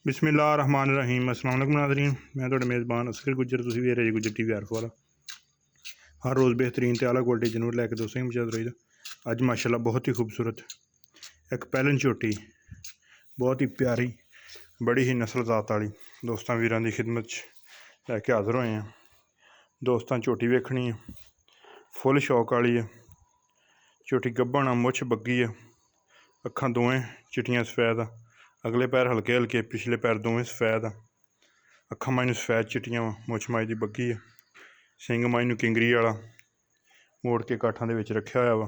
बिस्मिल्लाह रहमान रहीम। अस्सलाम वालेकुम नाज़रीन, मैं तो मेज़बान असगर गुज्जर, तुसीं वे रहे गुज्जर टीवी आरफवाला। हर रोज़ बेहतरीन ते आला क्वालिटी जानवर लैके दोस्तों की मौजूद रही। अज माशाल्लाह बहुत ही खूबसूरत एक पैलन झोटी, बहुत ही प्यारी, बड़ी ही नस्ल जात वाली दोस्तों वीरां की खिदमत लैके हाज़र होए हैं। दोस्तों झोटी वेखनी है, फुल शौक वाली है। झोटी गब्बन, मुछ बग्गी है, अखां दोवें चिट्टियां सफेद, अगले पैर हल्के हल्के, पिछले पैर दोवें सफेद आ। अखां माई सफेद चिट्टियां वा, मुछ माई दी बग्गी है। सिंग माई नूं किंगरी वाला मोड़ के काठां दे विच रखिया होया वा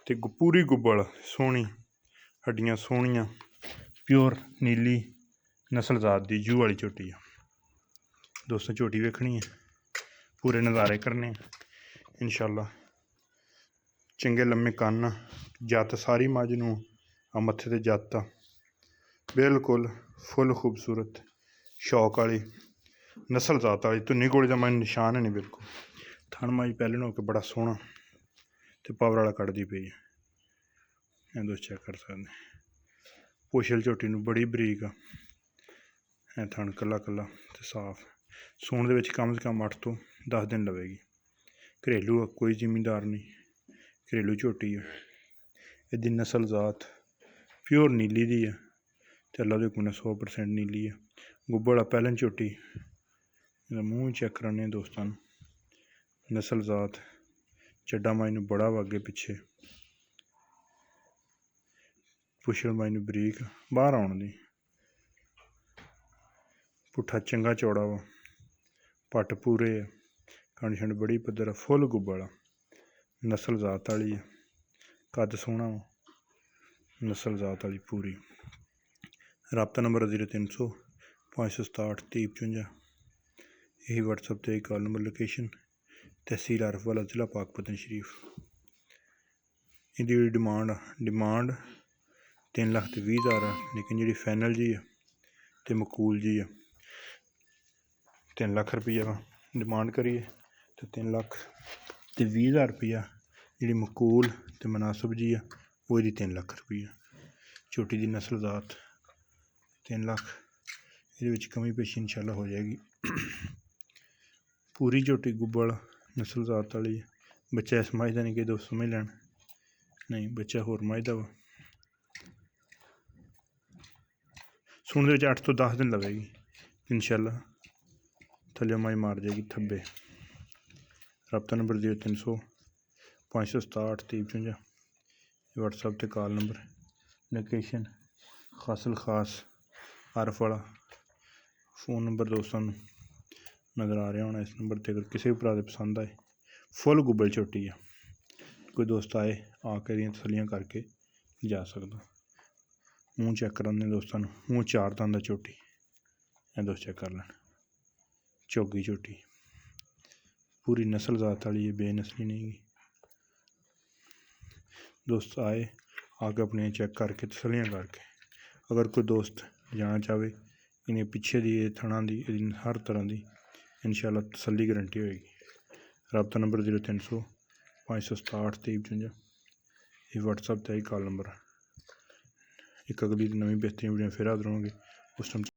ते पूरी गुब्बल सोहनी, हड्डियां सोहनियां, प्योर नीली नस्ल जात दी जू वाली झोटी है। दोस्तों झोटी वेखनी है, पूरे नज़ारे करने इंशाअल्लाह। चंगे लम्मे कन्न, जत सारी मझ नूं आ मत्थे ते जत आ, बिल्कुल फुल खूबसूरत शौक वाली नस्ल जात वाली। धुन्नी घोड़ी का मैं निशान है नहीं बिल्कुल। थन माई पैलन होकर बड़ा सोहना तो पावर वाला कटदी पई है, दोस्त चेक कर सकते हैं। पुछल झोटी नूं बड़ी बरीक आ, थन कला कला तो साफ। सूण दे विच कम से कम 8 तो 10 दिन लवेगी। घरेलू कोई जिमींदार नहीं, घरेलू झोटी है। इसकी नस्ल जात प्योर नीली दी है ते अल्लाह दे हुक्म नाल 100% नीली है। गुब्बड़ पैलन झोटी, मूँह चेक कराने दोस्तों। नस्ल जात चड्डा माई नूं बड़ा वा अगे पिछे, पुछल माई नूं बरीक बाहर आउण दी, पुट्ठा चंगा चौड़ा वा, पट पूरे है, खंड छंड बड़ी पद्धर है, फुल गुब्बड़ आ, नस्ल जात वाली है। कद सोहना वा, नस्ल जात वाली पूरी। राबता नंबर 0300 567 3055, यही व्हाट्सएप पर कॉल नंबर। लोकेशन तहसील आरिफवाला, जिला पाकपतन शरीफ। इसकी डिमांड 3,20,000 है, लेकिन जी फाइनल जी है तो मकूल जी है 3 लाख रुपया डिमांड करिए तो 3,20,000 रुपया। जी मकूल तो मुनासिब जी है वो 3 लाख रुपया। झोटी की नस्ल जात 3 लाख, ये कमी पेशी इंशाल्लाह हो जाएगी। पूरी झोटी गुब्बड़ नस्ल जात वाली है। बच्चा इस मझ का नहीं कि दोस्त समझ लैन, नहीं बच्चा होर मझ का वा। सूण दे विच 8 तो 10 दिन लवेगी इंशाल्लाह, थल्ले मझ मार जाएगी थब्बे। राबता नंबर 0300 567 3055, व्हाट्सएप पर कॉल नंबर। लोकेशन खासल खास आरफवाला। फोन नंबर दोस्तों नज़र आ रहा होना इस नंबर पर। अगर किसी भी भरा दे पसंद आए, फुल गुब्बल झोटी है, कोई दोस्त आए आके दियां तसलियां करके जा सकता। मूँह चेक कराने दोस्तों, मूँह 4 दंद दा झोटी है, दोस्त चेक कर लैन। चौगी झोटी पूरी नस्ल जात वाली है, बेनस्ली नहीं। दोस्त आए आके अपने चेक करके तसलियां करके, अगर कोई दोस्त जाना चाहे इन्हें पिछे दी थणा दी हर तरह की इंशाल्लाह तसली गारंटी होएगी। राबता नंबर 0300 567 3055, ये व्हाट्सएप पर ही कॉल नंबर। एक अगली नवी बेहतरीन वीडियो फिर हाजिर होंगे उस टाइम।